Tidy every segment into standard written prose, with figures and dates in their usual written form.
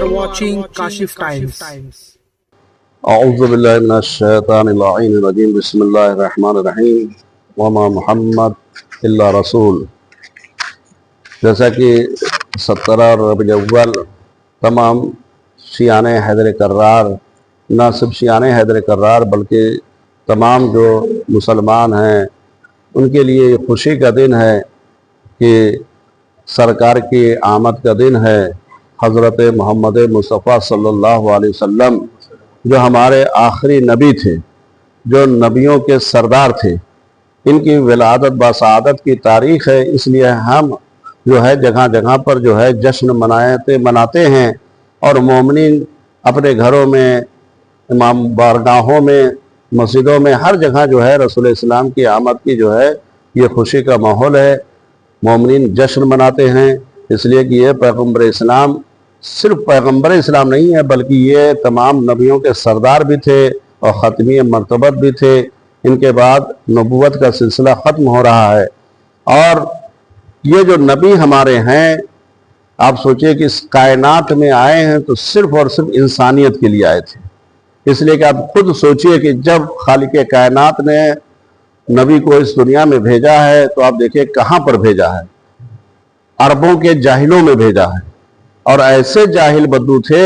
are watching Kashif Times. اعوذ باللہ من الشیطان اللعین الرجیم بسم اللہ الرحمن الرحیم وما محمد الا رسول. جیسا کہ 17 ربیع الاول تمام شیعان حیدر کرار، نہ صرف شیعان حیدر کرار بلکہ تمام جو مسلمان ہیں ان کے لیے خوشی کا دن ہے کہ سرکار کی آمد کا دن ہے. حضرت محمد مصطفیٰ صلی اللہ علیہ وسلم جو ہمارے آخری نبی تھے، جو نبیوں کے سردار تھے، ان کی ولادت بسعادت کی تاریخ ہے. اس لیے ہم جو ہے جگہ جگہ پر جو ہے جشن مناتے ہیں، اور مومنین اپنے گھروں میں، امام بارگاہوں میں، مسجدوں میں، ہر جگہ جو ہے رسول اسلام کی آمد کی جو ہے یہ خوشی کا ماحول ہے. مومنین جشن مناتے ہیں اس لیے کہ یہ پیغمبر اسلام صرف پیغمبر اسلام نہیں ہے بلکہ یہ تمام نبیوں کے سردار بھی تھے اور ختمی مرتبت بھی تھے. ان کے بعد نبوت کا سلسلہ ختم ہو رہا ہے، اور یہ جو نبی ہمارے ہیں، آپ سوچئے کہ اس کائنات میں آئے ہیں تو صرف اور صرف انسانیت کے لیے آئے تھے. اس لیے کہ آپ خود سوچئے کہ جب خالق کائنات نے نبی کو اس دنیا میں بھیجا ہے تو آپ دیکھیں کہاں پر بھیجا ہے. عربوں کے جاہلوں میں بھیجا ہے، اور ایسے جاہل بدو تھے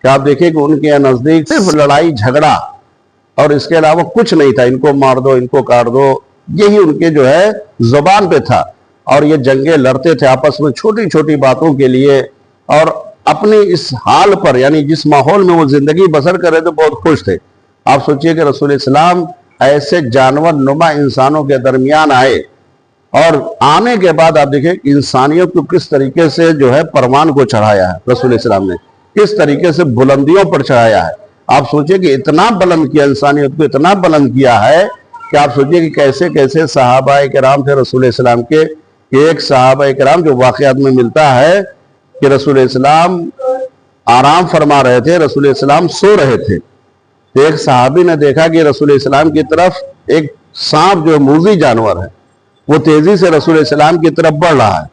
کہ آپ دیکھیں کہ ان کے نزدیک صرف لڑائی جھگڑا اور اس کے علاوہ کچھ نہیں تھا. ان کو مار دو، ان کو کاٹ دو، یہی ان کے جو ہے زبان پہ تھا. اور یہ جنگیں لڑتے تھے آپس میں چھوٹی چھوٹی باتوں کے لیے، اور اپنی اس حال پر یعنی جس ماحول میں وہ زندگی بسر کر رہے تھے بہت خوش تھے. آپ سوچئے کہ رسول اسلام ایسے جانور نما انسانوں کے درمیان آئے، اور آنے کے بعد آپ دیکھیں انسانیت کو کس طریقے سے جو ہے پروان کو چڑھایا ہے. رسول اسلام نے کس طریقے سے بلندیوں پر چڑھایا ہے. آپ سوچئے کہ اتنا بلند کیا، انسانیت کو اتنا بلند کیا ہے کہ آپ سوچئے کہ کیسے کیسے صحابہ کرام تھے رسول اسلام کے. ایک صحابہ کرام جو واقعات میں ملتا ہے کہ رسول اسلام آرام فرما رہے تھے، رسول اسلام سو رہے تھے. ایک صحابی نے دیکھا کہ رسول اسلام کی طرف ایک سانپ جو موذی جانور ہے وہ تیزی سے رسول اسلام کی طرف بڑھ رہا ہے.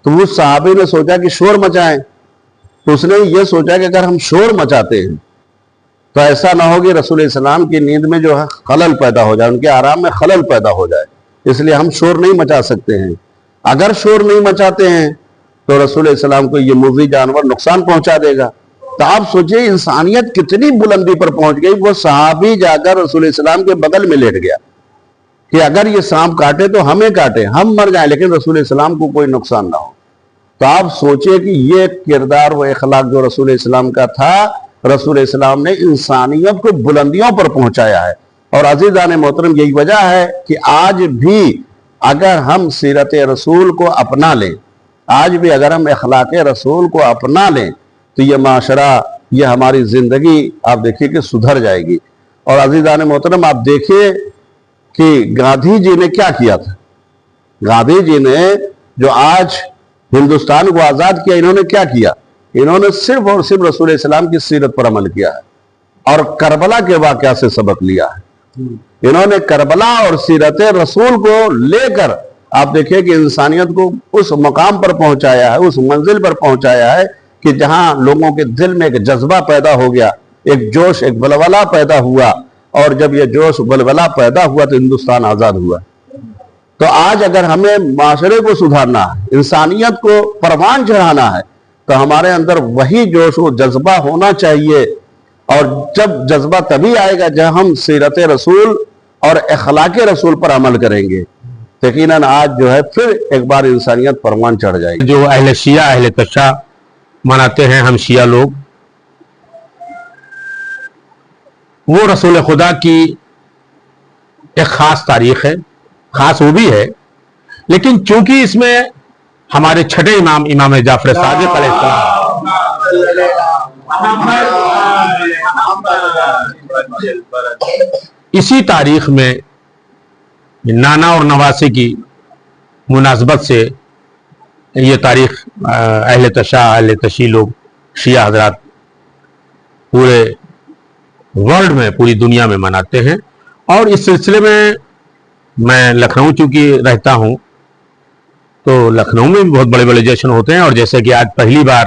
تو اس صحابی نے سوچا کہ شور مچائیں. تو اس نے یہ سوچا کہ اگر ہم شور مچاتے ہیں تو ایسا نہ ہو کہ رسول اسلام کی نیند میں جو ہے خلل پیدا ہو جائے، ان کے آرام میں خلل پیدا ہو جائے. اس لیے ہم شور نہیں مچا سکتے ہیں. اگر شور نہیں مچاتے ہیں تو رسول اسلام کو یہ موذی جانور نقصان پہنچا دے گا. تو آپ سوچئے انسانیت کتنی بلندی پر پہنچ گئی. وہ صحابی جا کر رسول اسلام کے بغل میں لیٹ گیا کہ اگر یہ سانپ کاٹے تو ہمیں کاٹے، ہم مر جائیں لیکن رسول اسلام کو کوئی نقصان نہ ہو. تو آپ سوچئے کہ یہ کردار و اخلاق جو رسول اسلام کا تھا، رسول اسلام نے انسانیت کو بلندیوں پر پہنچایا ہے. اور عزیزان محترم، یہی وجہ ہے کہ آج بھی اگر ہم سیرت رسول کو اپنا لیں، آج بھی اگر ہم اخلاق رسول کو اپنا لیں تو یہ معاشرہ، یہ ہماری زندگی آپ دیکھیے کہ سدھر جائے گی. اور عزیزان محترم، آپ دیکھیے کہ گاندھی جی نے کیا کیا تھا. گاندھی جی نے جو آج ہندوستان کو آزاد کیا، انہوں نے کیا کیا؟ انہوں نے صرف اور صرف رسول اسلام کی سیرت پر عمل کیا ہے اور کربلا کے واقعہ سے سبق لیا ہے. انہوں نے کربلا اور سیرت رسول کو لے کر آپ دیکھیں کہ انسانیت کو اس مقام پر پہنچایا ہے، اس منزل پر پہنچایا ہے کہ جہاں لوگوں کے دل میں ایک جذبہ پیدا ہو گیا، ایک جوش، ایک بلبلہ پیدا ہوا. اور جب یہ جوش بلبلہ پیدا ہوا تو ہندوستان آزاد ہوا. تو آج اگر ہمیں معاشرے کو سدھارنا ہے، انسانیت کو پروان چڑھانا ہے، تو ہمارے اندر وہی جوش و جذبہ ہونا چاہیے. اور جب جذبہ تبھی آئے گا جب ہم سیرت رسول اور اخلاق رسول پر عمل کریں گے. یقیناً آج جو ہے پھر ایک بار انسانیت پروان چڑھ جائے گی. جو اہل شیعہ، اہل تشیع مناتے ہیں ہم شیعہ لوگ، وہ رسول خدا کی ایک خاص تاریخ ہے. خاص وہ بھی ہے، لیکن چونکہ اس میں ہمارے چھٹے امام، امام جعفر صادق علیہ السلام، اسی تاریخ میں نانا اور نواسے کی مناسبت سے یہ تاریخ اہل تشیع، اہل تشیع لوگ، شیعہ حضرات پورے ورلڈ میں، پوری دنیا میں مناتے ہیں. اور اس سلسلے میں لکھنؤ چونکہ رہتا ہوں تو لکھنؤ میں بھی بہت بڑے بڑے جشن ہوتے ہیں. اور جیسے کہ آج پہلی بار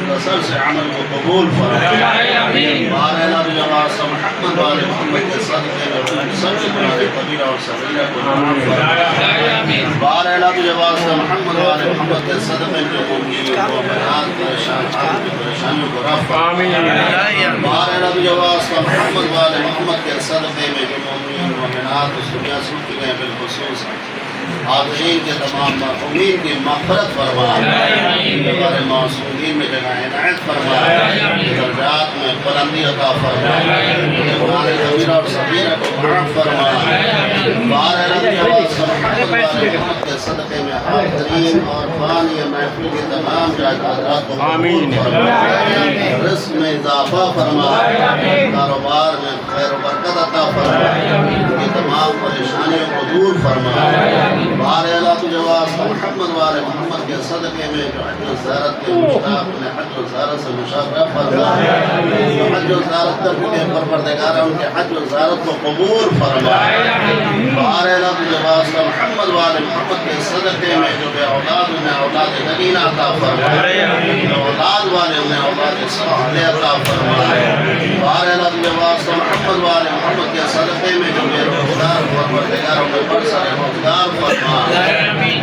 میں سر سے عمل کو قبول فرمائے بار الہ جو واسطہ محمد والے محمد کے صدقے میں سب سے بڑے کبیرہ اور صغیرہ کو معاف فرمائے بار الہ جو واسطہ محمد والے محمد کے صدقے میں مومنین کو بنات پریشان حال کی پریشانیوں کو رفع بار الہ جو واسطہ محمد والے محمد کے صدقے میں جو مومنین مومنات اس دنیا سے اٹھ گئے بالخصوص حاضرین کے تمام مرحومین کی مغفرت فرما ہمارے معصومین میں جگہ عنایت فرما درجات میں بلندی عطا فرما قرآن کبیرہ اور صغیرہ کو معاف فرما بار الہ محمد والے محمد کے صدقے میں حاضرین اور فانی محفل کے تمام جائیداد کو قبول فرما رزق میں اضافہ فرما کاروبار میں خیر و برکت عطا فرما کی تمام پریشانیوں کو دور فرما بار الہ تجھے واسطہ محمد والے محمد کے صدقے میں جو حج و زیارت کے مشتاق نے حج و زیارت سے مشاورہ فرما جو حج و زیارت کر کے پروردگار ان کے حج و زیارت کو قبول فرما بار الہ تجھے واسطہ محمد والے محمد کے صدقے میں جو بے اولاد انہیں اولاد نگینہ عطا فرما جو اولاد والے انہیں اولاد صالح عطا فرما بار الہ تجھے واسطہ محمد والے محمد کے صدقے میں جو بے روزگار پروردگار انہیں برسر روزگار فرما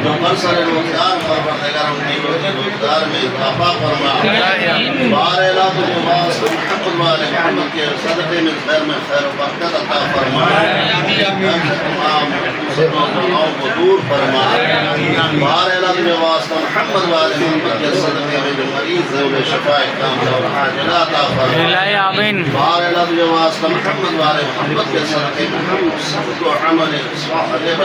جو برسر روزگار پروردگار انہیں روزگار میں اضافہ فرما بار الہ تجھے واسطہ محمد والے محمد کے صدقے میں خیر و برکت عطا فرما تمام مصیبتوں کو دور فرما بار الہ تجھے واسطہ محمد والے محمد کے صدقے میں جو مریض ہیں انہیں شفاء کاملہ اور عاجلہ عطا فرما بار الہ تجھے واسطہ محمد والے محمد کے صدقے میں ہم سب کو عمل صالح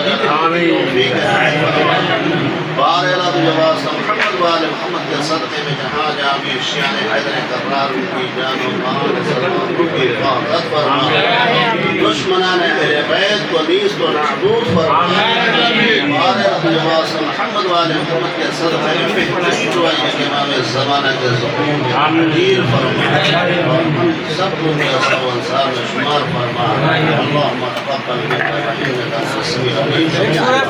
بار الہ تجھے واسطہ محمد والے محمد کے صدقے میں جہاں جہاں بھی شیعہ حیدر کرار ان کی جان و مال سلمان کی حفاظت فرما دشمنان اہل بیت کو نیز کو نابود فرما بار الہ تجھے واسطہ محمد والے محمد کے صدقے میں فتنہ شروعی امام زمانہ کے ظہور دیر فرما اور ہم سب کو بھی اصحاب و انصار میں شمار فرما اللہم تقبل منا انک انت السمیع العلیم